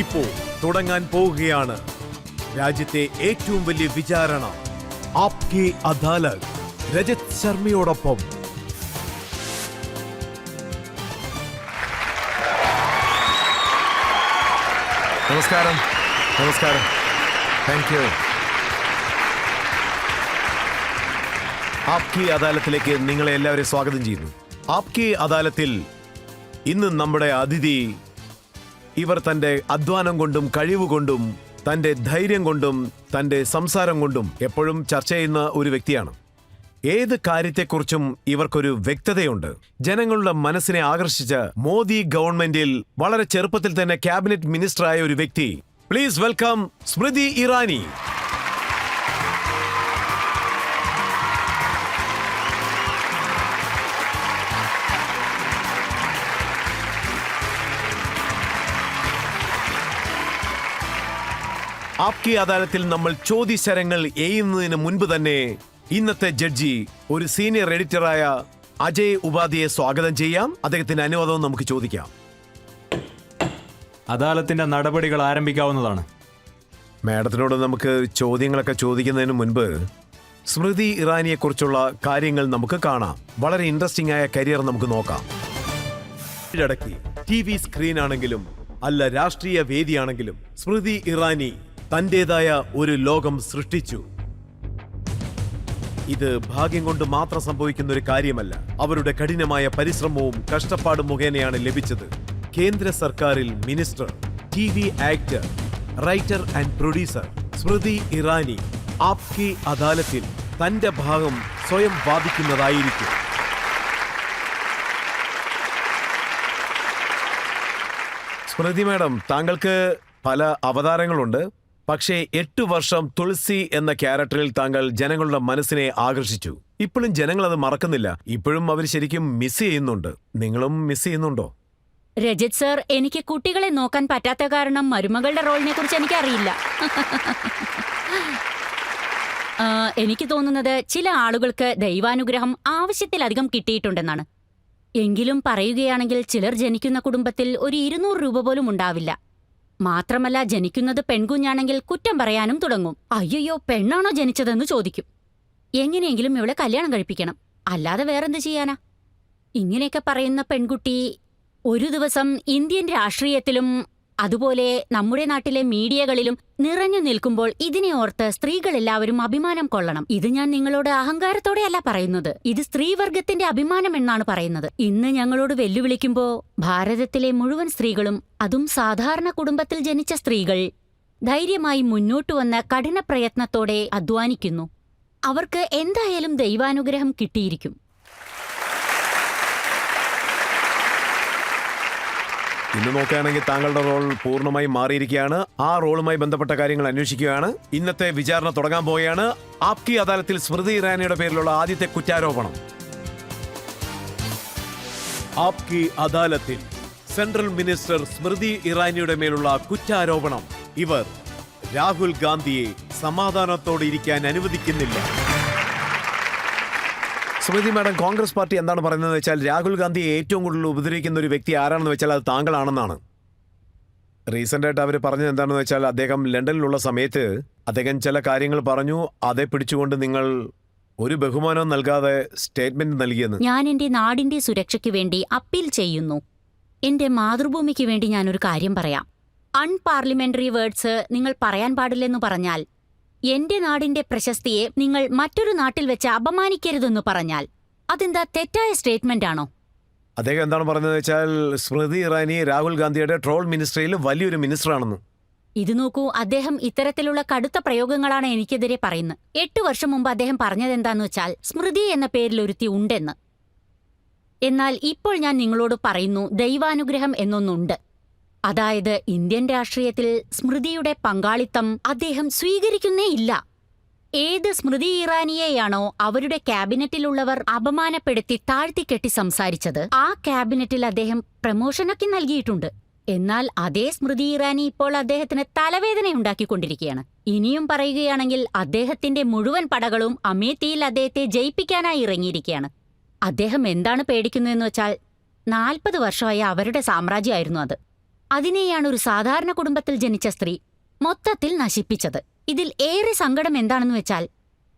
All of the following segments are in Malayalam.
ഇപ്പോൾ തുടങ്ങാൻ പോവുകയാണ് രാജ്യത്തെ ഏറ്റവും വലിയ വിചാരണ ആപ്കെ അദാലത്ത്. രജത് ശർമ്മയോടൊപ്പം നമസ്കാരം. നമസ്കാരം. Thank you. ആപ്കെ അദാലത്തിലേക്ക് നിങ്ങളെ എല്ലാവരെയും സ്വാഗതം ചെയ്യുന്നു. ആപ്കെ അദാലത്തിൽ ഇന്ന് നമ്മുടെ അതിഥി, ഇവർ തന്റെ അധ്വാനം കൊണ്ടും കഴിവുകൊണ്ടും തന്റെ ധൈര്യം കൊണ്ടും തന്റെ സംസാരം കൊണ്ടും എപ്പോഴും ചർച്ച ചെയ്യുന്ന ഒരു വ്യക്തിയാണ്. ഏത് കാര്യത്തെക്കുറിച്ചും ഇവർക്കൊരു വ്യക്തതയുണ്ട്. ജനങ്ങളുടെ മനസ്സിനെ ആകർഷിച്ച മോദി ഗവൺമെന്റിൽ വളരെ ചെറുപ്പത്തിൽ തന്നെ ക്യാബിനറ്റ് മിനിസ്റ്ററായ ഒരു വ്യക്തി. പ്ലീസ് വെൽക്കം സ്മൃതി ഇറാനി. ആപ്കെ അദാലത്തിൽ നമ്മൾ ചോദ്യശരങ്ങൾ എയ്യുന്നതിന് മുൻപ് തന്നെ ഇന്നത്തെ ജഡ്ജി ഒരു സീനിയർ എഡിറ്ററായ അജയ് ഉപാധ്യയെ സ്വാഗതം ചെയ്യാം. അദ്ദേഹത്തിന്റെ അനുവാദവും നമുക്ക് ചോദിക്കാം. അദാലത്തിന്റെ നടപടികൾ ആരംഭിക്കാവുന്നതാണ്. മാഡത്തിനോട് നമുക്ക് ചോദ്യങ്ങളൊക്കെ ചോദിക്കുന്നതിന് മുൻപ് സ്മൃതി ഇറാനിയെ കുറിച്ചുള്ള കാര്യങ്ങൾ നമുക്ക് കാണാം. വളരെ ഇൻട്രസ്റ്റിംഗ് ആയ കരിയർ നമുക്ക് നോക്കാം. ഇടയ്ക്ക് TV സ്ക്രീൻ ആണെങ്കിലും അല്ല രാഷ്ട്രീയ വേദിയാണെങ്കിലും സ്മൃതി ഇറാനി തന്റേതായ ഒരു ലോകം സൃഷ്ടിച്ചു. ഇത് ഭാഗ്യം കൊണ്ട് മാത്രം സംഭവിക്കുന്ന ഒരു കാര്യമല്ല. അവരുടെ കഠിനമായ പരിശ്രമവും കഷ്ടപ്പാടും മുഖേനയാണ് ലഭിച്ചത്. കേന്ദ്ര സർക്കാരിൽ minister, TV actor, writer and producer Smriti Irani Aapke അദാലത്തിൽ തന്റെ ഭാഗം സ്വയം വാദിക്കുന്നതായിരിക്കും. സ്മൃതി മാഡം, താങ്കൾക്ക് പല അവതാരങ്ങളുണ്ട്. പക്ഷേ 8 വർഷം തുളസി എന്ന ക്യാരക്ടറിൽ താങ്കൾ ജനങ്ങളുടെ മനസ്സിനെ ആകർഷിച്ചു. ഇപ്പോഴും ജനങ്ങൾ അത് മറക്കുന്നില്ല. ഇപ്പോഴും അവർ ശരിക്കും മിസ് ചെയ്യുന്നുണ്ട്. നിങ്ങളും മിസ് ചെയ്യുന്നുണ്ടോ? രജിത് സർ, എനിക്ക് കുട്ടികളെ നോക്കാൻ പറ്റാത്ത കാരണം മരുമകളുടെ റോളിനെ കുറിച്ച് എനിക്കറിയില്ല. എനിക്ക് തോന്നുന്നത് ചില ആളുകൾക്ക് ദൈവാനുഗ്രഹം ആവശ്യത്തിലധികം കിട്ടിയിട്ടുണ്ടെന്നാണ്. എങ്കിലും പറയുകയാണെങ്കിൽ ചിലർ ജനിക്കുന്ന കുടുംബത്തിൽ ഒരു 200 രൂപ പോലും ഉണ്ടാവില്ല. മാത്രമല്ല, ജനിക്കുന്നത് പെൺകുഞ്ഞാണെങ്കിൽ കുറ്റം പറയാനും തുടങ്ങും. അയ്യോ, പെണ്ണാണോ ജനിച്ചതെന്ന് ചോദിക്കും. എങ്ങനെയെങ്കിലും ഇവളെ കല്യാണം കഴിപ്പിക്കണം, അല്ലാതെ വേറെന്ത് ചെയ്യാനാ? ഇങ്ങനെയൊക്കെ പറയുന്ന പെൺകുട്ടി ഒരു ദിവസം ഇന്ത്യൻ രാഷ്ട്രീയത്തിലും അതുപോലെ നമ്മുടെ നാട്ടിലെ മീഡിയകളിലും നിറഞ്ഞു നിൽക്കുമ്പോൾ ഇതിനെ ഓർത്ത് സ്ത്രീകളെല്ലാവരും അഭിമാനം കൊള്ളണം. ഇത് ഞാൻ നിങ്ങളോട് അഹങ്കാരത്തോടെയല്ല പറയുന്നത്. ഇത് സ്ത്രീവർഗത്തിന്റെ അഭിമാനം എന്നാണ് പറയുന്നത്. ഇന്ന് ഞങ്ങളോട് വെല്ലുവിളിക്കുമ്പോ ഭാരതത്തിലെ മുഴുവൻ സ്ത്രീകളും, അതും സാധാരണ കുടുംബത്തിൽ ജനിച്ച സ്ത്രീകൾ, ധൈര്യമായി മുന്നോട്ടു വന്ന കഠിന പ്രയത്നത്തോടെ അധ്വാനിക്കുന്നു. അവർക്ക് എന്തായാലും ദൈവാനുഗ്രഹം കിട്ടിയിരിക്കും. ഇന്ന് നോക്കുകയാണെങ്കിൽ താങ്കളുടെ റോൾ പൂർണ്ണമായി മാറിയിരിക്കുകയാണ്. ആ റോളുമായി ബന്ധപ്പെട്ട കാര്യങ്ങൾ അന്വേഷിക്കുകയാണ്. ഇന്നത്തെ വിചാരണ തുടങ്ങാൻ പോവുകയാണ്. ആപ്കെ അദാലത്തിൽ സ്മൃതി ഇറാനിയുടെ പേരിലുള്ള ആദ്യത്തെ കുറ്റാരോപണം. ആപ്കെ അദാലത്തിൽ സെൻട്രൽ മിനിസ്റ്റർ സ്മൃതി ഇറാനിയുടെ മേലുള്ള കുറ്റാരോപണം. ഇവർ രാഹുൽ ഗാന്ധിയെ സമാധാനത്തോടെ ഇരിക്കാൻ അനുവദിക്കുന്നില്ല. സ്മൃതി മാഡം, കോൺഗ്രസ് പാർട്ടി എന്താണ് പറയുന്നത് വെച്ചാൽ രാഹുൽ ഗാന്ധിയെ ഏറ്റവും കൂടുതൽ ഉപദ്രവിക്കുന്ന ഒരു വ്യക്തി ആരാണെന്ന് വെച്ചാൽ അത് താങ്കളാണെന്നാണ്. റീസെന്റ് ആയിട്ട് അവർ പറഞ്ഞത് എന്താണെന്ന് വെച്ചാൽ അദ്ദേഹം ലണ്ടനിലുള്ള സമയത്ത് അദ്ദേഹം ചില കാര്യങ്ങൾ പറഞ്ഞു. അതേ പിടിച്ചുകൊണ്ട് നിങ്ങൾ ഒരു ബഹുമാനവും നൽകാതെ സ്റ്റേറ്റ്മെന്റ് നൽകിയെന്ന്. ഞാൻ എന്റെ നാടിന്റെ സുരക്ഷയ്ക്ക് വേണ്ടി അപ്പീൽ ചെയ്യുന്നു. എന്റെ മാതൃഭൂമിക്ക് വേണ്ടി ഞാനൊരു കാര്യം പറയാം. അൺപാർലമെന്ററി വേർഡ്സ് നിങ്ങൾ പറയാൻ പാടില്ലെന്ന് പറഞ്ഞാൽ, എന്റെ നാടിന്റെ പ്രശസ്തിയെ നിങ്ങൾ മറ്റൊരു നാട്ടിൽ വെച്ച് അപമാനിക്കരുതെന്ന് പറഞ്ഞാൽ അതെന്താ തെറ്റായ സ്റ്റേറ്റ്മെന്റ് ആണോ? അദ്ദേഹം എന്താണ് പറയുന്നത് വെച്ചാൽ സ്മൃതി ഇറാനി രാഹുൽ ഗാന്ധിയുടെ ട്രോൾ മിനിസ്ട്രിയിൽ വലിയൊരു മിനിസ്റ്ററാണെന്ന്. ഇത് നോക്കൂ, അദ്ദേഹം ഇത്തരത്തിലുള്ള കടുത്ത പ്രയോഗങ്ങളാണ് എനിക്കെതിരെ പറയുന്നത്. 8 വർഷം മുമ്പ് അദ്ദേഹം പറഞ്ഞതെന്താന്ന് വെച്ചാൽ സ്മൃതി എന്ന പേരിൽ ഒരുത്തി ഉണ്ടെന്ന്. എന്നാൽ ഇപ്പോൾ ഞാൻ നിങ്ങളോട് പറയുന്നു, ദൈവാനുഗ്രഹം എന്നൊന്നുണ്ട്. അതായത് ഇന്ത്യൻ രാഷ്ട്രീയത്തിൽ സ്മൃതിയുടെ പങ്കാളിത്തം അദ്ദേഹം സ്വീകരിക്കുന്നേയില്ല. ഏത് സ്മൃതി ഇറാനിയെയാണോ അവരുടെ ക്യാബിനറ്റിലുള്ളവർ അപമാനപ്പെടുത്തി താഴ്ത്തിക്കെട്ടി സംസാരിച്ചത്, ആ ക്യാബിനറ്റിൽ അദ്ദേഹം പ്രമോഷനൊക്കെ നൽകിയിട്ടുണ്ട്. എന്നാൽ അതേ സ്മൃതി ഇറാനി ഇപ്പോൾ അദ്ദേഹത്തിന് തലവേദനയുണ്ടാക്കിക്കൊണ്ടിരിക്കുകയാണ്. ഇനിയും പറയുകയാണെങ്കിൽ അദ്ദേഹത്തിന്റെ മുഴുവൻ പടകളും അമേത്തിയിൽ അദ്ദേഹത്തെ ജയിപ്പിക്കാനായി ഇറങ്ങിയിരിക്കുകയാണ്. അദ്ദേഹം എന്താണ് പേടിക്കുന്നതെന്ന് വെച്ചാൽ 40 വർഷമായ അവരുടെ സാമ്രാജ്യമായിരുന്നു അത്. അതിനെയാണ് ഒരു സാധാരണ കുടുംബത്തിൽ ജനിച്ച സ്ത്രീ മൊത്തത്തിൽ നശിപ്പിച്ചത്. ഇതിൽ ഏറെ സങ്കടം എന്താണെന്ന് വെച്ചാൽ,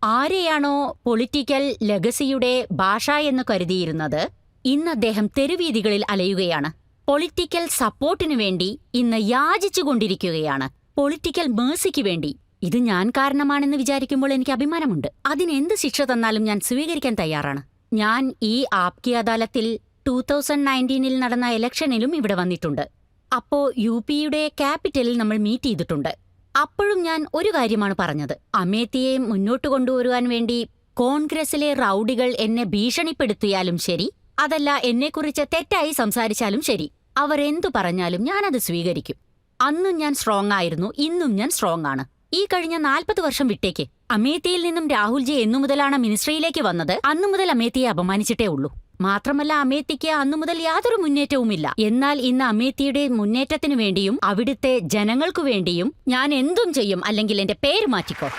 ആരെയാണോ പൊളിറ്റിക്കൽ ലെഗസിയുടെ ഭാഷ എന്ന് കരുതിയിരുന്നത്, ഇന്ന് അദ്ദേഹം തെരുവീതികളിൽ അലയുകയാണ്. പൊളിറ്റിക്കൽ സപ്പോർട്ടിനു വേണ്ടി ഇന്ന് യാചിച്ചുകൊണ്ടിരിക്കുകയാണ്. പൊളിറ്റിക്കൽ മേഴ്സിക്ക് വേണ്ടി. ഇത് ഞാൻ കാരണമാണെന്ന് വിചാരിക്കുമ്പോൾ എനിക്ക് അഭിമാനമുണ്ട്. അതിനെന്ത് ശിക്ഷ തന്നാലും ഞാൻ സ്വീകരിക്കാൻ തയ്യാറാണ്. ഞാൻ ഈ ആപ്കി അദാലത്തിൽ 2019 നടന്ന ഇലക്ഷനിലും ഇവിടെ വന്നിട്ടുണ്ട്. അപ്പോ UPയുടെ ക്യാപിറ്റലിൽ നമ്മൾ മീറ്റ് ചെയ്തിട്ടുണ്ട്. അപ്പോഴും ഞാൻ ഒരു കാര്യമാണ് പറഞ്ഞത്. അമേത്തിയെ മുന്നോട്ട് കൊണ്ടുവരുവാൻ വേണ്ടി കോൺഗ്രസിലെ റൌഡികൾ എന്നെ ഭീഷണിപ്പെടുത്തിയാലും ശരി, അതല്ല എന്നെക്കുറിച്ച് തെറ്റായി സംസാരിച്ചാലും ശരി, അവർ എന്തു പറഞ്ഞാലും ഞാനത് സ്വീകരിക്കും. അന്നും ഞാൻ സ്ട്രോങ് ആയിരുന്നു, ഇന്നും ഞാൻ സ്ട്രോങ് ആണ്. ഈ കഴിഞ്ഞ 40 വർഷം വിട്ടേക്ക്. അമേത്തിയിൽ നിന്നും രാഹുൽജി എന്നു മുതലാണ് മിനിസ്ട്രിയിലേക്ക് വന്നത്, അന്നു മുതൽ അമേത്തിയെ അപമാനിച്ചിട്ടേ ഉള്ളൂ. മാത്രമല്ല, അമേത്തിക്ക് അന്നു മുതൽ യാതൊരു മുന്നേറ്റവുമില്ല. എന്നാൽ ഇന്ന് അമേത്തിയുടെ മുന്നേറ്റത്തിനു വേണ്ടിയും അവിടുത്തെ ജനങ്ങൾക്കു വേണ്ടിയും ഞാൻ എന്തും ചെയ്യും. അല്ലെങ്കിൽ എന്റെ പേര് മാറ്റിക്കോ.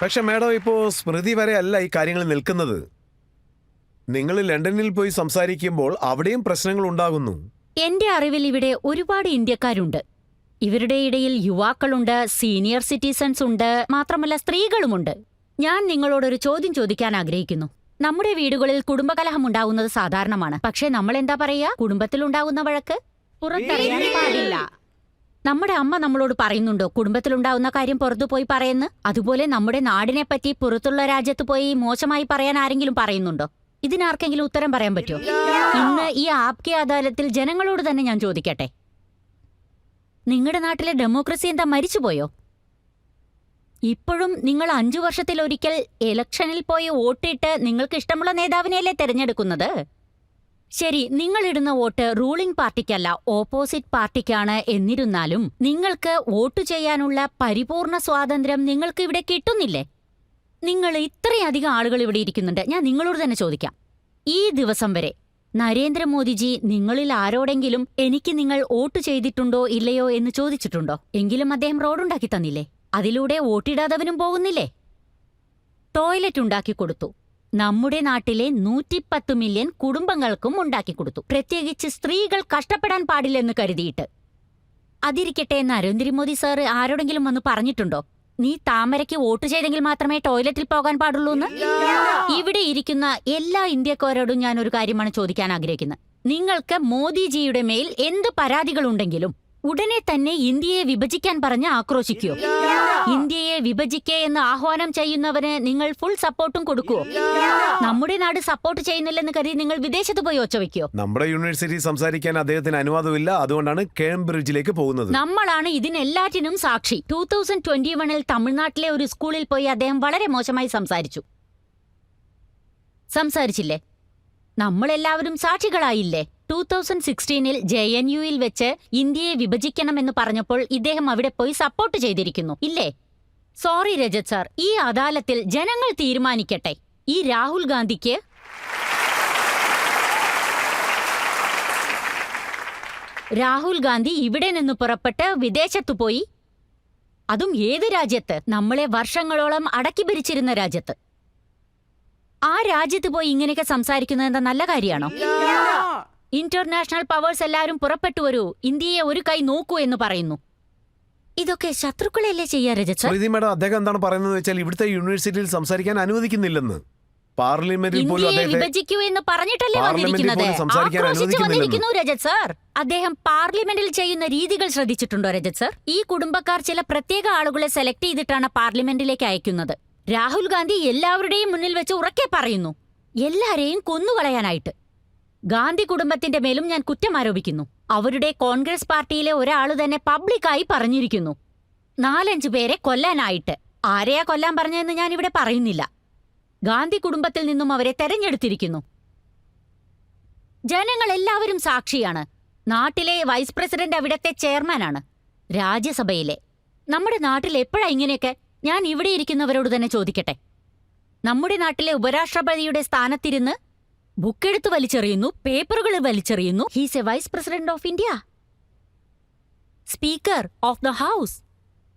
പക്ഷെ മാഡം, ഇപ്പോ സ്മൃതി വരെ അല്ല ഈ കാര്യങ്ങൾ നിൽക്കുന്നത്. നിങ്ങൾ ലണ്ടനിൽ പോയി സംസാരിക്കുമ്പോൾ അവിടെയും പ്രശ്നങ്ങൾ ഉണ്ടാകുന്നു. എന്റെ അറിവിൽ ഇവിടെ ഒരുപാട് ഇന്ത്യക്കാരുണ്ട്. ഇവരുടെ ഇടയിൽ യുവാക്കളുണ്ട്, സീനിയർ സിറ്റിസൺസ് ഉണ്ട്, മാത്രമല്ല സ്ത്രീകളുമുണ്ട്. ഞാൻ നിങ്ങളോടൊരു ചോദ്യം ചോദിക്കാൻ ആഗ്രഹിക്കുന്നു. നമ്മുടെ വീടുകളിൽ കുടുംബകലഹം ഉണ്ടാവുന്നത് സാധാരണമാണ്. പക്ഷേ നമ്മൾ എന്താ പറയാ? കുടുംബത്തിലുണ്ടാവുന്ന വഴക്ക് പുറത്തറിയാൻ പാടില്ല. നമ്മുടെ അമ്മ നമ്മളോട് പറയുന്നുണ്ടോ കുടുംബത്തിലുണ്ടാവുന്ന കാര്യം പുറത്തു പോയി പറയുന്നു? അതുപോലെ നമ്മുടെ നാടിനെപ്പറ്റി പുറത്തുള്ള രാജ്യത്ത് പോയി മോശമായി പറയാൻ ആരെങ്കിലും പറയുന്നുണ്ടോ? ഇതിനാർക്കെങ്കിലും ഉത്തരം പറയാൻ പറ്റുമോ? ഇന്ന് ഈ ആപ്കി അദാലത്തിൽ ജനങ്ങളോട് തന്നെ ഞാൻ ചോദിക്കട്ടെ, നിങ്ങളുടെ നാട്ടിലെ ഡെമോക്രസി എന്താ മരിച്ചുപോയോ? ഇപ്പോഴും നിങ്ങൾ 5 വർഷത്തിലൊരിക്കൽ ഇലക്ഷനിൽ പോയി വോട്ടിട്ട് നിങ്ങൾക്ക് ഇഷ്ടമുള്ള നേതാവിനെയല്ലേ തിരഞ്ഞെടുക്കുന്നത്? ശരി, നിങ്ങളിടുന്ന വോട്ട് റൂളിംഗ് പാർട്ടിക്കല്ല, ഓപ്പോസിറ്റ് പാർട്ടിക്കാണ്. എന്നിരുന്നാലും നിങ്ങൾക്ക് വോട്ട് ചെയ്യാനുള്ള പരിപൂർണ സ്വാതന്ത്ര്യം നിങ്ങൾക്ക് ഇവിടെ കിട്ടുന്നില്ലേ? നിങ്ങൾ ഇത്രയധികം ആളുകൾ ഇവിടെ ഇരിക്കുന്നുണ്ട്. ഞാൻ നിങ്ങളോട് തന്നെ ചോദിക്കാം, ഈ ദിവസം വരെ നരേന്ദ്രമോദിജി നിങ്ങളിൽ ആരോടെങ്കിലും എനിക്ക് നിങ്ങൾ വോട്ട് ചെയ്തിട്ടുണ്ടോ ഇല്ലയോ എന്ന് ചോദിച്ചിട്ടുണ്ടോ? എങ്കിലും അദ്ദേഹം റോഡുണ്ടാക്കി തന്നില്ലേ? അതിലൂടെ വോട്ടിടാതവനും പോകുന്നില്ലേ? ടോയ്ലറ്റ് ഉണ്ടാക്കി കൊടുത്തു. നമ്മുടെ നാട്ടിലെ 110 മില്യൺ കുടുംബങ്ങൾക്കും ഉണ്ടാക്കിക്കൊടുത്തു. പ്രത്യേകിച്ച് സ്ത്രീകൾ കഷ്ടപ്പെടാൻ പാടില്ലെന്ന് കരുതിയിട്ട്. അതിരിക്കട്ടെ, നരേന്ദ്രമോദി സാർ ആരോടെങ്കിലും വന്ന് പറഞ്ഞിട്ടുണ്ടോ നീ താമരയ്ക്ക് വോട്ട് ചെയ്തെങ്കിൽ മാത്രമേ ടോയ്ലറ്റിൽ പോകാൻ പാടുള്ളൂ എന്ന്? ഇവിടെ ഇരിക്കുന്ന എല്ലാ ഇന്ത്യക്കാരോടും ഞാൻ ഒരു കാര്യമാണ് ചോദിക്കാൻ ആഗ്രഹിക്കുന്നത്. നിങ്ങൾക്ക് മോദിജിയുടെ മേൽ എന്ത് പരാതികളുണ്ടെങ്കിലും ഉടനെ തന്നെ ഇന്ത്യയെ വിഭജിക്കാൻ പറഞ്ഞ് ആക്രോശിക്കുവോ? ഇന്ത്യയെ വിഭജിക്കേ എന്ന് ആഹ്വാനം ചെയ്യുന്നവന് നിങ്ങൾ ഫുൾ സപ്പോർട്ടും കൊടുക്കുവോ? നമ്മുടെ നാട് സപ്പോർട്ട് ചെയ്യുന്നില്ലെന്ന് കരുതി നിങ്ങൾ വിദേശത്ത് പോയി ഒച്ചവെക്കോ? നമ്മുടെ യൂണിവേഴ്സിറ്റി സംസാരിക്കാൻ അദ്ദേഹത്തിന് അനുവാദമില്ല. അതുകൊണ്ടാണ് കേംബ്രിഡ്ജിലേക്ക് പോകുന്നത്. നമ്മളാണ് ഇതിനെല്ലാറ്റിനും സാക്ഷി. 2021 തമിഴ്നാട്ടിലെ ഒരു സ്കൂളിൽ പോയി അദ്ദേഹം വളരെ മോശമായി സംസാരിച്ചില്ലേ? നമ്മളെല്ലാവരും സാക്ഷികളായില്ലേ? 2016 JNUയിൽ വെച്ച് ഇന്ത്യയെ വിഭജിക്കണമെന്ന് പറഞ്ഞപ്പോൾ ഇദ്ദേഹം അവിടെ പോയി സപ്പോർട്ട് ചെയ്തിരിക്കുന്നു, ഇല്ലേ? സോറി രജത് സാർ, ഈ അദാലത്തിൽ ജനങ്ങൾ തീരുമാനിക്കട്ടെ. ഈ രാഹുൽ ഗാന്ധി ഇവിടെ നിന്ന് പുറപ്പെട്ട് വിദേശത്തു പോയി, അതും ഏത് രാജ്യത്ത്? നമ്മളെ വർഷങ്ങളോളം അടക്കി ഭരിച്ചിരുന്ന രാജ്യത്ത്. ആ രാജ്യത്ത് പോയി ഇങ്ങനെയൊക്കെ സംസാരിക്കുന്നത് എന്താ നല്ല കാര്യമാണോ? ഇന്റർനാഷണൽ പവേഴ്സ് എല്ലാവരും പുറപ്പെട്ടു വരൂ, ഇന്ത്യയെ ഒരു കൈ നോക്കൂ എന്ന് പറയുന്നു. ഇതൊക്കെ ശത്രുക്കളല്ലേ ചെയ്യാ രജത് സാർ? മേഡം, അദ്ദേഹം എന്താണ് പറയുന്നത് വെച്ചാൽ ഇവിടുത്തെ യൂണിവേഴ്സിറ്റിയിൽ സംസാരിക്കാൻ അനുവദിക്കുന്നില്ലെന്ന്. പാർലമെന്റിൽ ഇന്ത്യയെ വിഭജിക്കൂ എന്ന് പറഞ്ഞിട്ടല്ലേ വന്നിരിക്കുന്നത്? ആക്രോശിച്ചു വന്നിരിക്കുന്നു രജത് സാർ. അദ്ദേഹം പാർലമെന്റിൽ ചെയ്യുന്ന രീതികൾ ശ്രദ്ധിച്ചിട്ടുണ്ടോ രജത് സാർ? ഈ കുടുംബക്കാർ ചില പ്രത്യേക ആളുകളെ സെലക്ട് ചെയ്തിട്ടാണ് പാർലമെന്റിലേക്ക് അയക്കുന്നത്. രാഹുൽ ഗാന്ധി എല്ലാവരുടെയും മുന്നിൽ വെച്ച് ഉറക്കെ പറയുന്നു എല്ലാരെയും കൊന്നുകളയാനായിട്ട്. ഗാന്ധി കുടുംബത്തിന്റെ മേലും ഞാൻ കുറ്റം ആരോപിക്കുന്നു. അവരുടെ കോൺഗ്രസ് പാർട്ടിയിലെ ഒരാൾ തന്നെ പബ്ലിക്കായി പറഞ്ഞിരിക്കുന്നു 4-5 പേരെ കൊല്ലാനായിട്ട്. ആരെയാ കൊല്ലാൻ പറഞ്ഞതെന്ന് ഞാൻ ഇവിടെ പറയുന്നില്ല. ഗാന്ധി കുടുംബത്തിൽ നിന്നും അവരെ തെരഞ്ഞെടുത്തിരിക്കുന്നു. ജനങ്ങൾ എല്ലാവരും സാക്ഷിയാണ്. നാട്ടിലെ വൈസ് പ്രസിഡന്റ് അവിടത്തെ ചെയർമാനാണ്, രാജ്യസഭയിലെ. നമ്മുടെ നാട്ടിൽ എപ്പോഴാ ഇങ്ങനെയൊക്കെ? ഞാൻ ഇവിടെ ഇരിക്കുന്നവരോട് തന്നെ ചോദിക്കട്ടെ. നമ്മുടെ നാട്ടിലെ ഉപരാഷ്ട്രപതിയുടെ സ്ഥാനത്തിരുന്ന് ബുക്കെടുത്ത് വലിച്ചെറിയുന്നു, പേപ്പറുകൾ വലിച്ചെറിയുന്നു. He's a vice president of India, speaker of the house.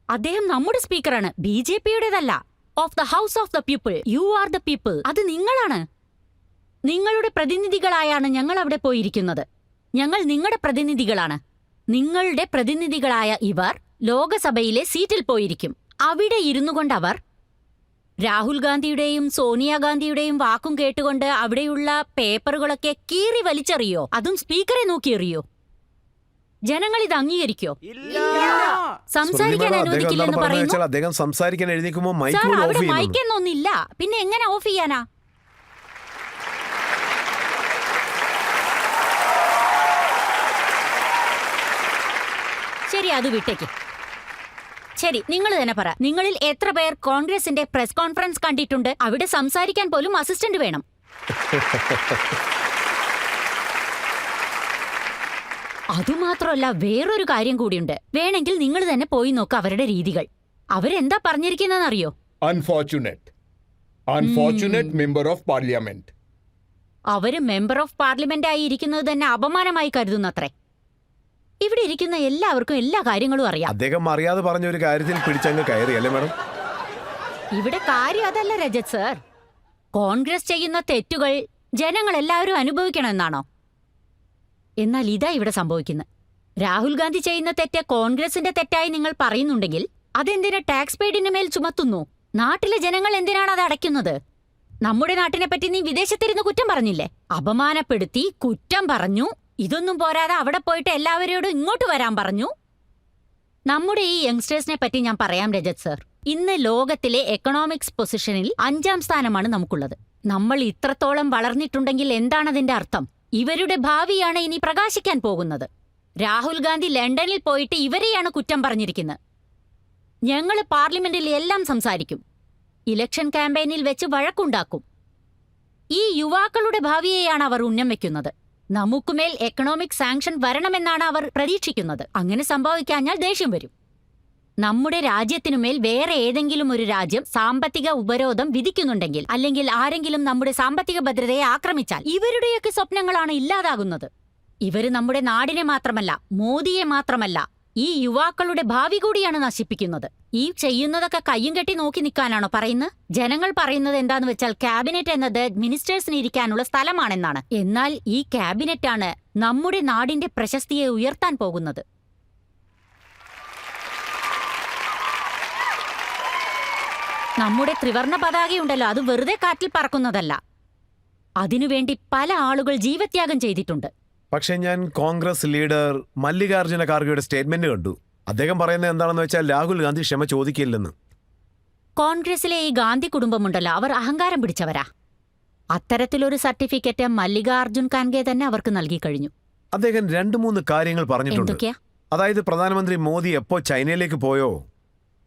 അദ്ദേഹം നമ്മുടെ സ്പീക്കറാണ്, BJPയുടേതല്ല. Of the house of the people. You are the people. അത് നിങ്ങളാണ്. നിങ്ങളുടെ പ്രതിനിധികളായാണ് ഞങ്ങൾ അവിടെ പോയിരിക്കുന്നത്. ഞങ്ങൾ നിങ്ങളുടെ പ്രതിനിധികളാണ്. നിങ്ങളുടെ പ്രതിനിധികളായ ഇവർ ലോകസഭയിലെ സീറ്റിൽ പോയിരിക്കും. അവിടെ ഇരുന്നു കൊണ്ടവർ രാഹുൽ ഗാന്ധിയുടെയും സോണിയാഗാന്ധിയുടെയും വാക്കും കേട്ടുകൊണ്ട് അവിടെയുള്ള പേപ്പറുകളൊക്കെ കീറി വലിച്ചെറിയോ? അതും സ്പീക്കറെ നോക്കി എറിയോ? ജനങ്ങൾ ഇത് അംഗീകരിക്കോ? സംസാരിക്കാൻ അനുവദിക്കില്ലെന്ന് പറയുന്നു. അദ്ദേഹം സംസാരിക്കാൻ എഴുന്നേൽക്കുമ്പോൾ സാർ, അവിടെ മൈക്കെന്നൊന്നില്ല, പിന്നെ എങ്ങനെ ഓഫ് ചെയ്യാനാ? ശരി, അത് വിട്ടേക്ക്. ശരി, നിങ്ങൾ തന്നെ പറ. നിങ്ങളിൽ എത്ര പേർ കോൺഗ്രസിന്റെ പ്രസ് കോൺഫറൻസ് കണ്ടിട്ടുണ്ട്? അവിടെ സംസാരിക്കാൻ പോലും അസിസ്റ്റന്റ് വേണം. അതുമാത്രമല്ല, വേറൊരു കാര്യം കൂടിയുണ്ട്. വേണമെങ്കിൽ നിങ്ങൾ തന്നെ പോയി നോക്ക് അവരുടെ രീതികൾ. അവരെന്താ പറഞ്ഞിരിക്കുന്നറിയോ? Unfortunate member of parliament. അവര് മെമ്പർ ഓഫ് പാർലമെന്റ് ആയി ഇരിക്കുന്നത് തന്നെ അപമാനമായി കരുതുന്നത്രേ. ഇവിടെ ഇരിക്കുന്ന എല്ലാവർക്കും എല്ലാ കാര്യങ്ങളും അറിയാം. അദ്ദേഹം അറിയാതെ പറഞ്ഞ ഒരു കാര്യത്തിൽ പിടിച്ചങ്ങ് കയറി അല്ലേ മാഡം? ഇവിടെ കാര്യം അതല്ല രജത് സർ. കോൺഗ്രസ് ചെയ്യുന്ന തെറ്റുകൾ ജനങ്ങൾ എല്ലാവരും അനുഭവിക്കണമെന്നാണോ? എന്നാൽ ഇതാ ഇവിടെ സംഭവിക്കുന്നത്. രാഹുൽ ഗാന്ധി ചെയ്യുന്ന തെറ്റ് കോൺഗ്രസിന്റെ തെറ്റായി നിങ്ങൾ പറയുന്നുണ്ടെങ്കിൽ അതെന്തിനാ ടാക്സ് പെയ്ഡിന് മേൽ ചുമത്തുന്നു? നാട്ടിലെ ജനങ്ങൾ എന്തിനാണ് അത് അടയ്ക്കുന്നത്? നമ്മുടെ നാട്ടിനെ പറ്റി നീ വിദേശത്തിരുന്ന് കുറ്റം പറഞ്ഞില്ലേ? അപമാനപ്പെടുത്തി, കുറ്റം പറഞ്ഞു. ഇതൊന്നും പോരാതെ അവിടെ പോയിട്ട് എല്ലാവരോടും ഇങ്ങോട്ട് വരാൻ പറഞ്ഞു. നമ്മുടെ ഈ യങ്സ്റ്റേഴ്സിനെ പറ്റി ഞാൻ പറയാം രജത് സർ. ഇന്ന് ലോകത്തിലെ എക്കണോമിക്സ് പൊസിഷനിൽ 5ാം സ്ഥാനമാണ് നമുക്കുള്ളത്. നമ്മൾ ഇത്രത്തോളം വളർന്നിട്ടുണ്ടെങ്കിൽ എന്താണതിന്റെ അർത്ഥം? ഇവരുടെ ഭാവിയാണ് ഇനി പ്രകാശിക്കാൻ പോകുന്നത്. രാഹുൽ ഗാന്ധി ലണ്ടനിൽ പോയിട്ട് ഇവരെയാണ് കുറ്റം പറഞ്ഞിരിക്കുന്നത്. ഞങ്ങൾ പാർലമെന്റിൽ എല്ലാം സംസാരിക്കും. ഇലക്ഷൻ ക്യാമ്പയിനിൽ വെച്ച് വഴക്കുണ്ടാക്കും. ഈ യുവാക്കളുടെ ഭാവിയെയാണ് അവർ ഉന്നം വെക്കുന്നത്. നമുക്കുമേൽ എക്കണോമിക് സാങ്ഷൻ വരണമെന്നാണ് അവർ പ്രതീക്ഷിക്കുന്നത്. അങ്ങനെ സംഭവിക്കാഞ്ഞാൽ ദേഷ്യം വരും. നമ്മുടെ രാജ്യത്തിനുമേൽ വേറെ ഏതെങ്കിലും ഒരു രാജ്യം സാമ്പത്തിക ഉപരോധം വിധിക്കുന്നുണ്ടെങ്കിൽ, അല്ലെങ്കിൽ ആരെങ്കിലും നമ്മുടെ സാമ്പത്തിക ഭദ്രതയെ ആക്രമിച്ചാൽ ഇവരുടെയൊക്കെ സ്വപ്നങ്ങളാണ് ഇല്ലാതാകുന്നത്. ഇവര് നമ്മുടെ നാടിനെ മാത്രമല്ല, മോദിയെ മാത്രമല്ല, ഈ യുവാക്കളുടെ ഭാവി കൂടിയാണ് നശിപ്പിക്കുന്നത്. ഈ ചെയ്യുന്നതൊക്കെ കയ്യും കെട്ടി നോക്കി നിൽക്കാനാണോ പറയുന്നത്? ജനങ്ങൾ പറയുന്നത് എന്താന്ന് വെച്ചാൽ ക്യാബിനറ്റ് എന്നത് മിനിസ്റ്റേഴ്സിന് ഇരിക്കാനുള്ള സ്ഥലമാണെന്നാണ്. എന്നാൽ ഈ ക്യാബിനറ്റാണ് നമ്മുടെ നാടിന്റെ പ്രശസ്തിയെ ഉയർത്താൻ പോകുന്നത്. നമ്മുടെ ത്രിവർണ പതാകയുണ്ടല്ലോ, അത് വെറുതെ കാറ്റിൽ പറക്കുന്നതല്ല. അതിനുവേണ്ടി പല ആളുകൾ ജീവത്യാഗം ചെയ്തിട്ടുണ്ട്. പക്ഷെ ഞാൻ കോൺഗ്രസ് ലീഡർ മല്ലികാർജുന ഖാർഗെയുടെ സ്റ്റേറ്റ്മെന്റ് കണ്ടു. അദ്ദേഹം പറയുന്നത് എന്താണെന്ന് വെച്ചാൽ രാഹുൽ ഗാന്ധി ക്ഷമ ചോദിക്കില്ലെന്ന്. കോൺഗ്രസിലെ ഈ ഗാന്ധി കുടുംബമുണ്ടല്ലോ, അവർ അഹങ്കാരം പിടിച്ചവരാ. അത്തരത്തിലൊരു സർട്ടിഫിക്കറ്റ് മല്ലികാർജുൻ ഖാർഗെ തന്നെ അവർക്ക് നൽകി കഴിഞ്ഞു. അദ്ദേഹം 2-3 കാര്യങ്ങൾ പറഞ്ഞിട്ടുണ്ട്. എന്തൊക്കെയാ? അതായത് പ്രധാനമന്ത്രി മോദി എപ്പോ ചൈനയിലേക്ക് പോയോ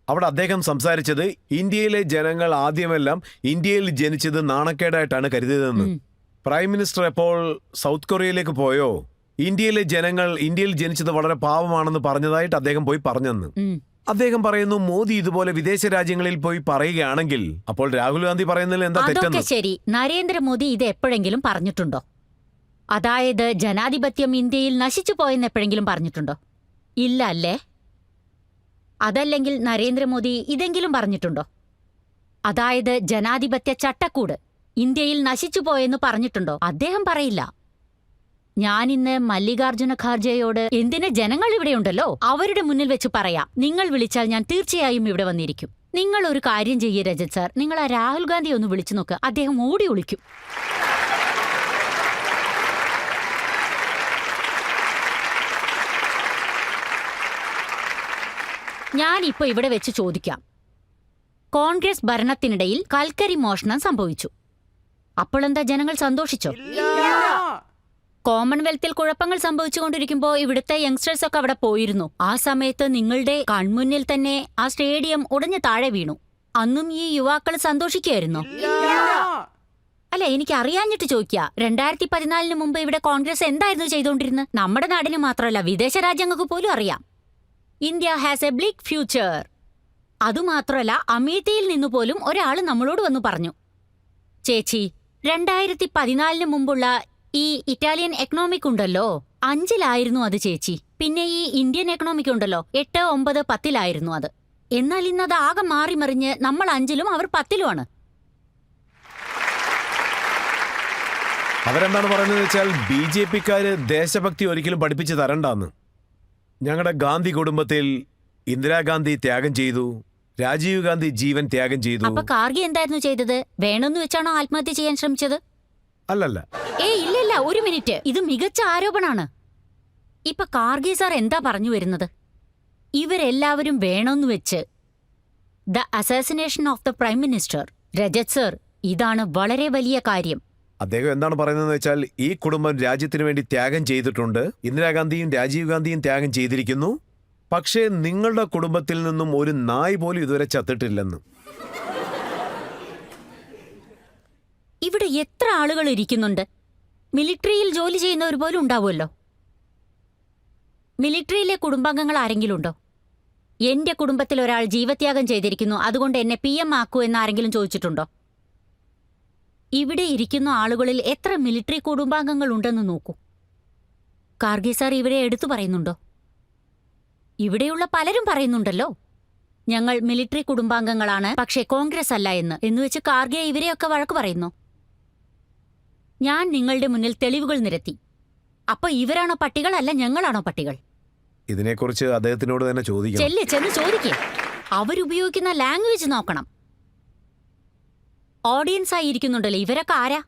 അവിടെ അദ്ദേഹം സംസാരിച്ചത് ഇന്ത്യയിലെ ജനങ്ങൾ ആദ്യമെല്ലാം ഇന്ത്യയിൽ ജനിച്ചത് നാണക്കേടായിട്ടാണ് കരുതിയതെന്ന്. പ്രൈം മിനിസ്റ്റർ എപ്പോൾ സൗത്ത് കൊറിയയിലേക്ക് പോയോ ഇന്ത്യയിലെ ജനങ്ങൾ ഇന്ത്യയിൽ ജനിച്ചത് വളരെ പാവമാണെന്ന് പറഞ്ഞതായിട്ട് അദ്ദേഹം പോയി പറഞ്ഞെന്ന്. അദ്ദേഹം പറയുന്നു മോദി ഇതുപോലെ വിദേശ രാജ്യങ്ങളിൽ പോയി പറയുകയാണെങ്കിൽ അപ്പോൾ രാഹുൽ ഗാന്ധി പറയുന്നതിൽ എന്താ തെറ്റെന്ന്. അതൊക്കെ ശരി. നരേന്ദ്രമോദി ഇത് എപ്പോഴെങ്കിലും പറഞ്ഞിട്ടുണ്ടോ? അതായത് ജനാധിപത്യം ഇന്ത്യയിൽ നശിച്ചു പോയെന്ന് എപ്പോഴെങ്കിലും പറഞ്ഞിട്ടുണ്ടോ? ഇല്ല അല്ലേ? അതല്ലെങ്കിൽ നരേന്ദ്രമോദി ഇതെങ്കിലും പറഞ്ഞിട്ടുണ്ടോ? അതായത് ജനാധിപത്യ ചട്ടക്കൂട് ഇന്ത്യയിൽ നശിച്ചുപോയെന്ന് പറഞ്ഞിട്ടുണ്ടോ? അദ്ദേഹം പറയില്ല. ഞാനിന്ന് മല്ലികാർജുന ഖാർഗെയോട് എന്തിന് ജനങ്ങൾ ഇവിടെയുണ്ടല്ലോ അവരുടെ മുന്നിൽ വെച്ച് പറയാം, നിങ്ങൾ വിളിച്ചാൽ ഞാൻ തീർച്ചയായും ഇവിടെ വന്നിരിക്കും. നിങ്ങൾ ഒരു കാര്യം ചെയ്യേ രജത് സാർ, നിങ്ങൾ ആ രാഹുൽ ഗാന്ധി ഒന്ന് വിളിച്ചു നോക്ക്. അദ്ദേഹം ഓടി ഒളിക്കും. ഞാനിപ്പോ ഇവിടെ വെച്ച് ചോദിക്കാം, കോൺഗ്രസ് ഭരണത്തിനിടയിൽ കൽക്കരി മോഷണം സംഭവിച്ചു. അപ്പോഴെന്താ ജനങ്ങൾ സന്തോഷിച്ചോ? കോമൺവെൽത്തിൽ കുഴപ്പങ്ങൾ സംഭവിച്ചുകൊണ്ടിരിക്കുമ്പോൾ ഇവിടുത്തെ യങ്സ്റ്റേഴ്സ് ഒക്കെ അവിടെ പോയിരുന്നു. ആ സമയത്ത് നിങ്ങളുടെ കൺമുന്നിൽ തന്നെ ആ സ്റ്റേഡിയം ഉടഞ്ഞു താഴെ വീണു. അന്നും ഈ യുവാക്കൾ സന്തോഷിക്കുകയായിരുന്നോ? അല്ല, എനിക്ക് അറിയാഞ്ഞിട്ട് ചോദിക്കുക. 2014 മുമ്പ് ഇവിടെ കോൺഗ്രസ് എന്തായിരുന്നു ചെയ്തുകൊണ്ടിരുന്നത്? നമ്മുടെ നാടിന് മാത്രമല്ല, വിദേശ രാജ്യങ്ങൾക്ക് പോലും അറിയാം. India has a bleak future. അതുമാത്രമല്ല, അമേഠിയിൽ നിന്നുപോലും ഒരാൾ നമ്മളോട് വന്നു പറഞ്ഞു, ചേച്ചി 2014 മുമ്പുള്ള ഈ ഇറ്റാലിയൻ എക്കണോമിക് ഉണ്ടല്ലോ 5-ലായിരുന്നു അത് ചേച്ചി. പിന്നെ ഈ ഇന്ത്യൻ എക്കണോമിക് ഉണ്ടല്ലോ 8, 9, 10-ലായിരുന്നു അത്. എന്നാൽ ഇന്നത് ആകെ മാറി മറിഞ്ഞ് നമ്മൾ 5-ലും അവർ 10-ലുമാണ്. അവരെന്താണ് പറയുന്നത് വെച്ചാൽ BJP-ക്കാര് ദേശഭക്തി ഒരിക്കലും പഠിപ്പിച്ച് തരണ്ടാന്ന്. ഞങ്ങളുടെ ഗാന്ധി കുടുംബത്തിൽ ഇന്ദിരാഗാന്ധി ത്യാഗം ചെയ്തു, രാജീവ് ഗാന്ധി ജീവൻ ത്യാഗം ചെയ്തു. അപ്പൊ കാർഗെ എന്തായിരുന്നു ചെയ്തത്? വേണമെന്ന് വെച്ചാണോ ആത്മഹത്യ ചെയ്യാൻ ശ്രമിച്ചത്? അല്ലല്ല. ഇല്ല, ഒരു മിനിറ്റ്, ഇത് മികച്ച ആരോപണാണ്. ഇപ്പൊ കാർഗെ സാർ എന്താ പറഞ്ഞു വരുന്നത്? ഇവരെല്ലാവരും വേണമെന്ന് വെച്ച് the assassination of the prime minister. Rajat sir, ഇതാണ് വളരെ വലിയ കാര്യം. അദ്ദേഹം എന്താണ് പറയുന്നതെന്ന് വെച്ചാൽ ഈ കുടുംബം രാജ്യത്തിന് വേണ്ടി ത്യാഗം ചെയ്തിട്ടുണ്ട്. ഇന്ദിരാഗാന്ധിയും രാജീവ് ഗാന്ധിയും ത്യാഗം ചെയ്തിരിക്കുന്നു. പക്ഷേ നിങ്ങളുടെ കുടുംബത്തിൽ നിന്നും ഒരു നായ് പോലും ഇതുവരെ ചത്തിട്ടില്ലെന്ന്. ഇവിടെ എത്ര ആളുകൾ ഇരിക്കുന്നുണ്ട്? മിലിറ്ററിയിൽ ജോലി ചെയ്യുന്നവർ പോലും ഉണ്ടാവുമല്ലോ. മിലിറ്ററിയിലെ കുടുംബാംഗങ്ങൾ ആരെങ്കിലും ഉണ്ടോ? എന്റെ കുടുംബത്തിൽ ഒരാൾ ജീവത്യാഗം ചെയ്തിരിക്കുന്നു, അതുകൊണ്ട് എന്നെ PM ആക്കൂ എന്ന് ആരെങ്കിലും ചോദിച്ചിട്ടുണ്ടോ? ഇവിടെ ഇരിക്കുന്ന ആളുകളിൽ എത്ര മിലിറ്ററി കുടുംബാംഗങ്ങൾ ഉണ്ടെന്ന് നോക്കൂ. കാർഗെ സാർ ഇവിടെ എടുത്തു പറയുന്നുണ്ടോ? ഇവിടെയുള്ള പലരും പറയുന്നുണ്ടല്ലോ, ഞങ്ങൾ മിലിറ്ററി കുടുംബാംഗങ്ങളാണ്, പക്ഷേ കോൺഗ്രസ് അല്ല എന്ന് വെച്ച് കാർഗെ ഇവരെയൊക്കെ വഴക്ക് പറയുന്നു. ഞാൻ നിങ്ങളുടെ മുന്നിൽ തെളിവുകൾ നിരത്തി. അപ്പൊ ഇവരാണോ പട്ടികൾ, അല്ല ഞങ്ങളാണോ പട്ടികൾ? ഇതിനെക്കുറിച്ച് അദ്ദേഹത്തിനോട് തന്നെ ചോദിക്കാം. ചെന്ന് ചോദിക്കേ. അവരുപയോഗിക്കുന്ന ലാംഗ്വേജ് നോക്കണം. ഓഡിയൻസ് ആയിരിക്കുന്നുണ്ടല്ലോ, ഇവരൊക്കെ ആരാ?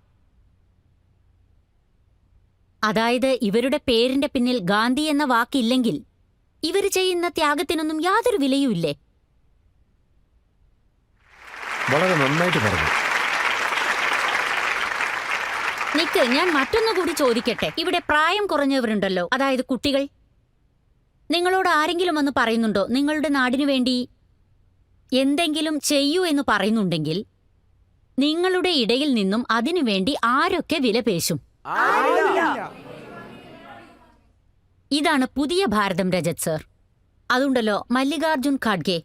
അതായത് ഇവരുടെ പേരിന്റെ പിന്നിൽ ഗാന്ധി എന്ന വാക്കില്ലെങ്കിൽ ഇവർ ചെയ്യുന്ന ത്യാഗത്തിനൊന്നും യാതൊരു വിലയുമില്ലേ? വളരെ നന്നായിട്ട് പറഞ്ഞു. നിക്ക്, ഞാൻ മറ്റൊന്നുകൂടി ചോദിക്കട്ടെ. ഇവിടെ പ്രായം കുറഞ്ഞവരുണ്ടല്ലോ, അതായത് കുട്ടികൾ. നിങ്ങളോട് ആരെങ്കിലും വന്ന് പറയുന്നുണ്ടോ നിങ്ങളുടെ നാടിനു വേണ്ടി എന്തെങ്കിലും ചെയ്യൂ എന്ന് പറയുന്നുണ്ടെങ്കിൽ നിങ്ങളുടെ ഇടയിൽ നിന്നും അതിനുവേണ്ടി ആരൊക്കെ വിലപേശും? ഇതാണ് പുതിയ ഭാരതം, രജത് സർ. അതുണ്ടല്ലോ, മല്ലികാർജുൻ ഖാഡ്ഗെ,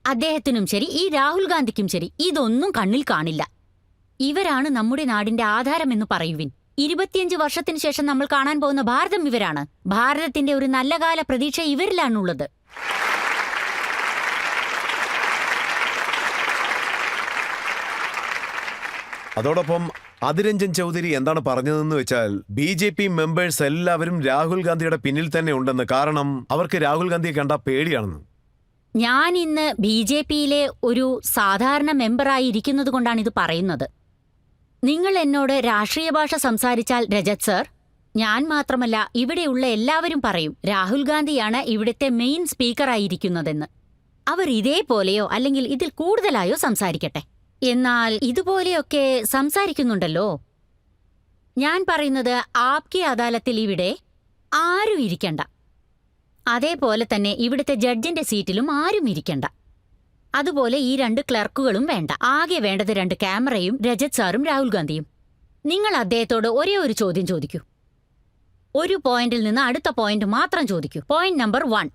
അദ്ദേഹത്തിനും ശരി ഈ രാഹുൽ ഗാന്ധിക്കും ശരി ഇതൊന്നും കണ്ണിൽ കാണില്ല. ഇവരാണ് നമ്മുടെ നാടിന്റെ ആധാരമെന്ന് പറയുവിൻ. 25 വർഷത്തിനു ശേഷം നമ്മൾ കാണാൻ പോകുന്ന ഭാരതം ഇവരാണ്. ഭാരതത്തിന്റെ ഒരു നല്ല കാല പ്രതീക്ഷ ഇവരിലാണുള്ളത്. അതോടൊപ്പം അതിരഞ്ജൻ ചൗധരി എന്താണ് പറഞ്ഞതെന്ന് വെച്ചാൽ BJP മെമ്പേഴ്സ് എല്ലാവരും രാഹുൽ ഗാന്ധിയുടെ പിന്നിൽ തന്നെ ഉണ്ടെന്ന്. കാരണം അവർക്ക് രാഹുൽ ഗാന്ധിയെ കണ്ടാൽ പേടിയാണെന്ന്. ഞാൻ ഇന്ന് BJP-യിലെ ഒരു സാധാരണ മെമ്പറായിരിക്കുന്നത് കൊണ്ടാണ് ഇത് പറയുന്നത്. നിങ്ങൾ എന്നോട് രാഷ്ട്രീയ ഭാഷ സംസാരിച്ചാൽ രജത് സർ, ഞാൻ മാത്രമല്ല ഇവിടെയുള്ള എല്ലാവരും പറയും രാഹുൽ ഗാന്ധിയാണ് ഇവിടുത്തെ മെയിൻ സ്പീക്കറായിരിക്കുന്നതെന്ന്. അവർ ഇതേപോലെയോ അല്ലെങ്കിൽ ഇതിൽ കൂടുതലായോ സംസാരിക്കട്ടെ. എന്നാൽ ഇതുപോലെയൊക്കെ സംസാരിക്കുന്നുണ്ടല്ലോ. ഞാൻ പറയുന്നത് ആപ്കി അദാലത്തിൽ ഇവിടെ ആരും ഇരിക്കണ്ട. അതേപോലെ തന്നെ ഇവിടുത്തെ ജഡ്ജിന്റെ സീറ്റിലും ആരും ഇരിക്കണ്ട. അതുപോലെ ഈ 2 ക്ലർക്കുകളും വേണ്ട. ആകെ വേണ്ടത് 2 ക്യാമറയും രജത് സാറും രാഹുൽ ഗാന്ധിയും. നിങ്ങൾ അദ്ദേഹത്തോട് ഒരേ ഒരു ചോദ്യം ചോദിക്കൂ. ഒരു പോയിന്റിൽ നിന്ന് അടുത്ത പോയിന്റ് മാത്രം ചോദിക്കൂ. Point number 1.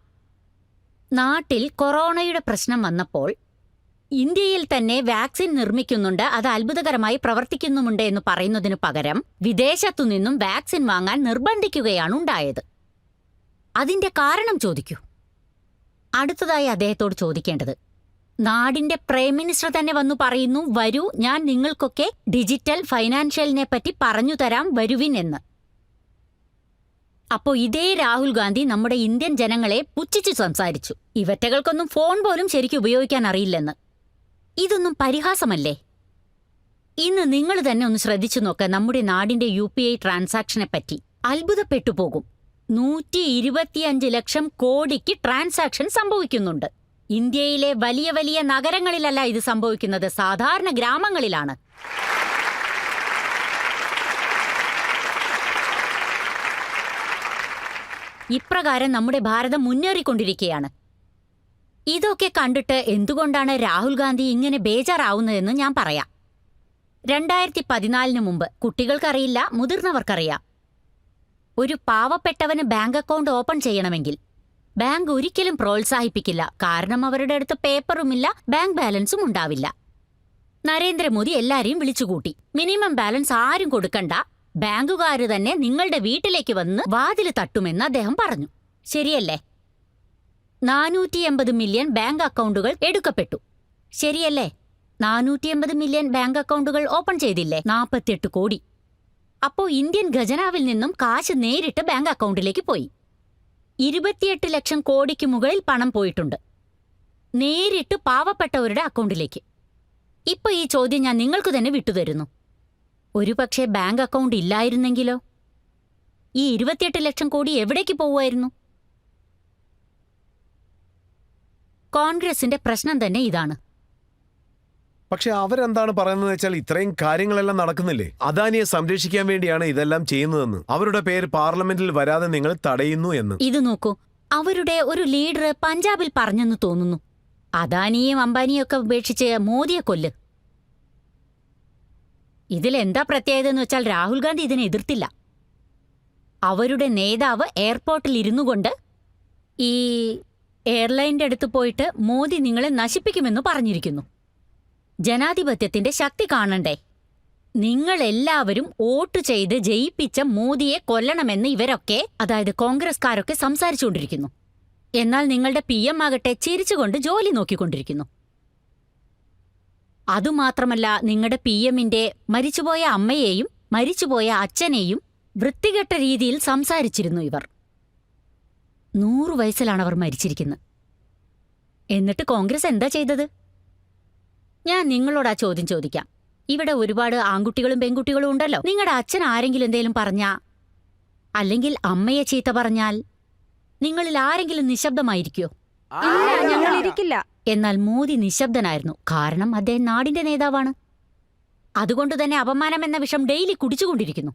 നാട്ടിൽ കൊറോണയുടെ പ്രശ്നം വന്നപ്പോൾ ഇന്ത്യയിൽ തന്നെ വാക്സിൻ നിർമ്മിക്കുന്നുണ്ട്, അത് അത്ഭുതകരമായി പ്രവർത്തിക്കുന്നുമുണ്ട് എന്ന് പറയുന്നതിനു പകരം വിദേശത്തുനിന്നും വാക്സിൻ വാങ്ങാൻ നിർബന്ധിക്കുകയാണ് ഉണ്ടായത്. അതിന്റെ കാരണം ചോദിക്കൂ. അടുത്തതായി അദ്ദേഹത്തോട് ചോദിക്കേണ്ടത്, നാടിന്റെ പ്രൈം മിനിസ്റ്റർ തന്നെ വന്നു പറയുന്നു, വരൂ ഞാൻ നിങ്ങൾക്കൊക്കെ ഡിജിറ്റൽ ഫൈനാൻഷ്യലിനെ പറ്റി പറഞ്ഞു തരാം, വരുവിൻ എന്ന്. അപ്പോ ഇതേ രാഹുൽ ഗാന്ധി നമ്മുടെ ഇന്ത്യൻ ജനങ്ങളെ പുച്ഛിച്ചു സംസാരിച്ചു. ഇവറ്റകൾക്കൊന്നും ഫോൺ പോലും ശരിക്കും ഉപയോഗിക്കാൻ അറിയില്ലെന്ന്. ഇതൊന്നും പരിഹാസമല്ലേ? ഇന്ന് നിങ്ങൾ തന്നെ ഒന്ന് ശ്രദ്ധിച്ചു നോക്ക് നമ്മുടെ നാടിന്റെ UPI ട്രാൻസാക്ഷനെ പറ്റി. അത്ഭുതപ്പെട്ടു പോകും. 125 ലക്ഷം കോടിക്ക് ട്രാൻസാക്ഷൻ സംഭവിക്കുന്നുണ്ട്. ഇന്ത്യയിലെ വലിയ വലിയ നഗരങ്ങളിലല്ല ഇത് സംഭവിക്കുന്നത്, സാധാരണ ഗ്രാമങ്ങളിലാണ്. ഇപ്രകാരം നമ്മുടെ ഭാരതം മുന്നേറിക്കൊണ്ടിരിക്കുകയാണ്. ഇതൊക്കെ കണ്ടിട്ട് എന്തുകൊണ്ടാണ് രാഹുൽ ഗാന്ധി ഇങ്ങനെ ബേജാറാവുന്നതെന്ന് ഞാൻ പറയാം. 2014 മുമ്പ് കുട്ടികൾക്കറിയില്ല, മുതിർന്നവർക്കറിയാം. ഒരു പാവപ്പെട്ടവന് ബാങ്ക് അക്കൗണ്ട് ഓപ്പൺ ചെയ്യണമെങ്കിൽ ബാങ്ക് ഒരിക്കലും പ്രോത്സാഹിപ്പിക്കില്ല. കാരണം അവരുടെ അടുത്ത് പേപ്പറുമില്ല, ബാങ്ക് ബാലൻസും ഉണ്ടാവില്ല. നരേന്ദ്രമോദി എല്ലാരെയും വിളിച്ചുകൂട്ടി. മിനിമം ബാലൻസ് ആരും കൊടുക്കണ്ട, ബാങ്കുകാര് തന്നെ നിങ്ങളുടെ വീട്ടിലേക്ക് വന്ന് വാതില് തട്ടുമെന്ന് അദ്ദേഹം പറഞ്ഞു. ശരിയല്ലേ? 480 മില്യൺ ബാങ്ക് അക്കൗണ്ടുകൾ എടുക്കപ്പെട്ടു. ശരിയല്ലേ? 480 മില്യൺ ബാങ്ക് അക്കൗണ്ടുകൾ ഓപ്പൺ ചെയ്തില്ലേ? 48 കോടി. അപ്പോ ഇന്ത്യൻ ഖജനാവിൽ നിന്നും കാശ് നേരിട്ട് ബാങ്ക് അക്കൗണ്ടിലേക്ക് പോയി. 28 ലക്ഷം കോടിക്ക് മുകളിൽ പണം പോയിട്ടുണ്ട്, നേരിട്ട് പാവപ്പെട്ടവരുടെ അക്കൗണ്ടിലേക്ക്. ഇപ്പൊ ഈ ചോദ്യം ഞാൻ നിങ്ങൾക്ക് തന്നെ വിട്ടുതരുന്നു. ഒരുപക്ഷെ ബാങ്ക് അക്കൗണ്ട് ഇല്ലായിരുന്നെങ്കിലോ? ഈ 28 ലക്ഷം കോടി എവിടേക്ക് പോവുമായിരുന്നു? കോൺഗ്രസിന്റെ പ്രശ്നം തന്നെ ഇതാണ്. പക്ഷെ അവരെന്താണ് പറയുന്നത് വെച്ചാൽ ഇത്രയും കാര്യങ്ങളെല്ലാം നടക്കുന്നില്ലേ? അദാനിയെ സംരക്ഷിക്കാൻ വേണ്ടിയാണ് ഇതെല്ലാം ചെയ്യുന്നതെന്ന്, അവരുടെ പേര് പാർലമെന്റിൽ വരാതെ നിങ്ങൾ തടയുന്നു എന്ന്. ഇത് നോക്കൂ, അവരുടെ ഒരു ലീഡർ പഞ്ചാബിൽ പറഞ്ഞെന്ന് തോന്നുന്നു, അദാനിയെയും അംബാനിയും ഒക്കെ ഉപേക്ഷിച്ച് മോദിയെ കൊല്ല്. ഇതിലെന്താ പ്രത്യേകത എന്ന് വെച്ചാൽ രാഹുൽ ഗാന്ധി ഇതിനെ എതിർത്തില്ല. അവരുടെ നേതാവ് എയർപോർട്ടിൽ ഇരുന്നു കൊണ്ട് ഈ എയർലൈൻ്റെ അടുത്ത് പോയിട്ട് മോദി നിങ്ങളെ നശിപ്പിക്കുമെന്ന് പറഞ്ഞിരിക്കുന്നു. ജനാധിപത്യത്തിന്റെ ശക്തി കാണണ്ടേ? നിങ്ങളെല്ലാവരും വോട്ട് ചെയ്ത് ജയിപ്പിച്ച മോദിയെ കൊല്ലണമെന്ന് ഇവരൊക്കെ, അതായത് കോൺഗ്രസ്കാരൊക്കെ സംസാരിച്ചുകൊണ്ടിരിക്കുന്നു. എന്നാൽ നിങ്ങളുടെ PM ആകട്ടെ ചിരിച്ചുകൊണ്ട് ജോലി നോക്കിക്കൊണ്ടിരിക്കുന്നു. അതുമാത്രമല്ല, നിങ്ങളുടെ PMന്റെ മരിച്ചുപോയ അമ്മയെയും മരിച്ചുപോയ അച്ഛനെയും വൃത്തികെട്ട രീതിയിൽ സംസാരിച്ചിരുന്നു ഇവർ. 100 വയസ്സിലാണ് അവർ മരിച്ചിരിക്കുന്നത്. എന്നിട്ട് കോൺഗ്രസ് എന്താ ചെയ്തത്? ഞാൻ നിങ്ങളോട് ആ ചോദ്യം ചോദിക്കാം. ഇവിടെ ഒരുപാട് ആൺകുട്ടികളും പെൺകുട്ടികളും ഉണ്ടല്ലോ. നിങ്ങളുടെ അച്ഛൻ ആരെങ്കിലും എന്തേലും പറഞ്ഞാ, അല്ലെങ്കിൽ അമ്മയെ ചീത്ത പറഞ്ഞാൽ നിങ്ങളിൽ ആരെങ്കിലും നിശബ്ദമായിരിക്കോ? ഞങ്ങൾ ഇരിക്കില്ല. എന്നാൽ മോദി നിശബ്ദനായിരുന്നു. കാരണം അദ്ദേഹം നാടിന്റെ നേതാവാണ്. അതുകൊണ്ടുതന്നെ അപമാനം എന്ന വിഷം ഡെയിലി കുടിച്ചുകൊണ്ടിരിക്കുന്നു.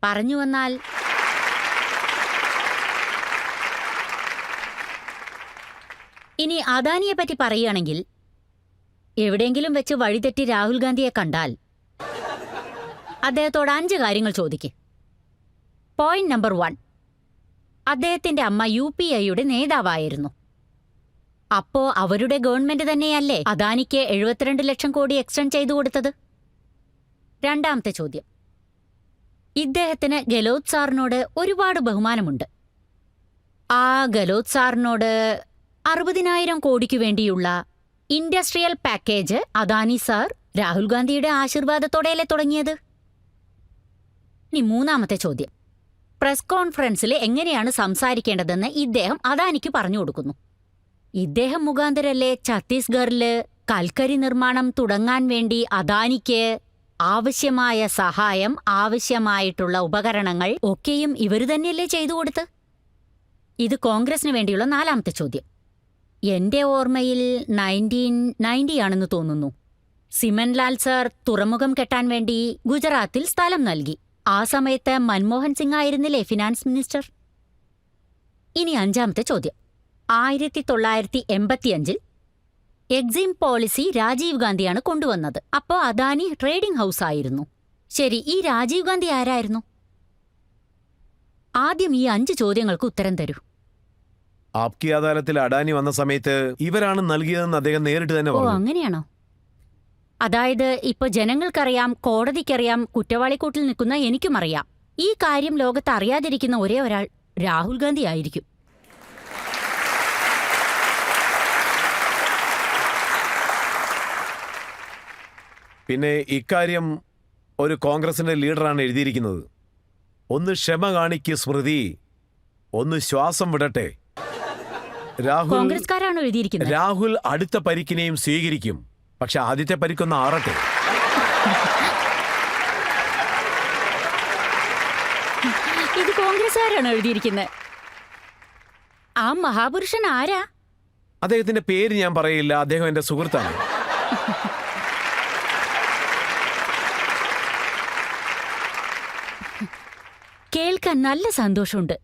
പറഞ്ഞു വന്നാൽ ഇനി അദാനിയെപ്പറ്റി പറയുകയാണെങ്കിൽ, എവിടെയെങ്കിലും വെച്ച് വഴിതെറ്റി രാഹുൽ ഗാന്ധിയെ കണ്ടാൽ അദ്ദേഹത്തോട് 5 കാര്യങ്ങൾ ചോദിക്ക്. പോയിന്റ് നമ്പർ 1, അദ്ദേഹത്തിന്റെ അമ്മ UPIയുടെ നേതാവായിരുന്നു. അപ്പോ അവരുടെ ഗവൺമെന്റ് തന്നെയല്ലേ അദാനിക്ക് 72 ലക്ഷം കോടി എക്സ്റ്റെൻഡ് ചെയ്തു കൊടുത്തത്? രണ്ടാമത്തെ ചോദ്യം, ഇദ്ദേഹത്തിന് ഗെലോത് സാറിനോട് ഒരുപാട് ബഹുമാനമുണ്ട്. ആ ഗെലോത് സാറിനോട് 60,000 കോടിക്കു വേണ്ടിയുള്ള industrial package Adani sir Rahul ഗാന്ധിയുടെ ആശീർവാദത്തോടെയല്ലേ തുടങ്ങിയത്? ഇനി മൂന്നാമത്തെ ചോദ്യം, പ്രസ് കോൺഫറൻസിൽ എങ്ങനെയാണ് സംസാരിക്കേണ്ടതെന്ന് ഇദ്ദേഹം അദാനിക്ക് പറഞ്ഞു കൊടുക്കുന്നു. ഇദ്ദേഹം മുഖാന്തരല്ലേ ഛത്തീസ്ഗറില് കൽക്കരി നിർമ്മാണം തുടങ്ങാൻ വേണ്ടി അദാനിക്ക് ആവശ്യമായ സഹായം, ആവശ്യമായിട്ടുള്ള ഉപകരണങ്ങൾ ഒക്കെയും ഇവര് തന്നെയല്ലേ ചെയ്തു കൊടുത്ത്? ഇത് കോൺഗ്രസിന് വേണ്ടിയുള്ള 4ാമത്തെ ചോദ്യം. എന്റെ ഓർമ്മയിൽ 1990 ആണെന്ന് തോന്നുന്നു, സിമൻലാൽ സർ തുറമുഖം കെട്ടാൻ വേണ്ടി ഗുജറാത്തിൽ സ്ഥലം നൽകി. ആ സമയത്ത് മൻമോഹൻ സിംഗ് ആയിരുന്നില്ലേ ഫിനാൻസ് മിനിസ്റ്റർ? ഇനി 5ാമത്തെ ചോദ്യം, 1985-ൽ എക്സിം പോളിസി രാജീവ് ഗാന്ധിയാണ് കൊണ്ടുവന്നത്. അപ്പോ അദാനി ട്രേഡിംഗ് ഹൗസ് ആയിരുന്നു. ശരി, ഈ രാജീവ് ഗാന്ധി ആരായിരുന്നു? ആദ്യം ഈ 5 ചോദ്യങ്ങൾക്ക് ഉത്തരം തരൂ. ആപ്കി അദാലത്തിൽ അഡാനി വന്ന സമയത്ത് ഇവരാണ് നൽകിയതെന്ന് അദ്ദേഹം നേരിട്ട് തന്നെ ഓ, പറഞ്ഞു. അങ്ങനെയാണോ? അതായത് ഇപ്പൊ ജനങ്ങൾക്കറിയാം, കോടതിക്കറിയാം, കുറ്റവാളിക്കൂട്ടിൽ നിൽക്കുന്ന എനിക്കും അറിയാം. ഈ കാര്യം ലോകത്ത് അറിയാതിരിക്കുന്ന ഒരേ ഒരാൾ രാഹുൽ ഗാന്ധി ആയിരിക്കും. പിന്നെ ഇക്കാര്യം ഒരു കോൺഗ്രസിന്റെ ലീഡറാണ് എഴുതിയിരിക്കുന്നത്. ഒന്ന് ക്ഷമ കാണിക്ക് സ്മൃതി, ഒന്ന് ശ്വാസം വിടട്ടെ. കോൺഗ്രസ്കാരാണോ എഴുതിയിരിക്കുന്നത്? രാഹുൽ അടുത്ത പരിക്കിനെയും സ്വീകരിക്കും, പക്ഷെ ആദ്യത്തെ പരിക്കൊന്ന് ആറട്ടെ. ഇത് കോൺഗ്രസ്കാരാണോ എഴുതിയിരിക്കുന്നത്? ആ മഹാപുരുഷൻ ആരാ? അദ്ദേഹത്തിന്റെ പേര് ഞാൻ പറയില്ല, അദ്ദേഹം എന്റെ സുഹൃത്താണ്. കേൾക്കാൻ നല്ല സന്തോഷമുണ്ട്.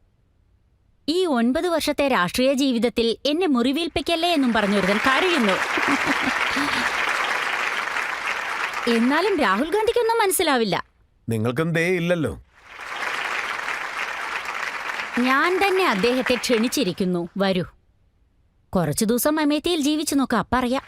ഈ 9 വർഷത്തെ രാഷ്ട്രീയ ജീവിതത്തിൽ എന്നെ മുറിവേൽപ്പിക്കല്ലേ എന്നും പറഞ്ഞൊരുതൻ കരയുന്നു. എന്നാലും രാഹുൽ ഗാന്ധിക്കൊന്നും മനസ്സിലാവില്ല. നിങ്ങൾക്കും ദേ ഇല്ലല്ലോ. ഞാൻ തന്നെ അദ്ദേഹത്തെ ക്ഷണിച്ചിരിക്കുന്നു, വരൂ. കുറച്ചു ദിവസം അമേത്തിയിൽ ജീവിച്ചു നോക്കാം, അപ്പറിയാം.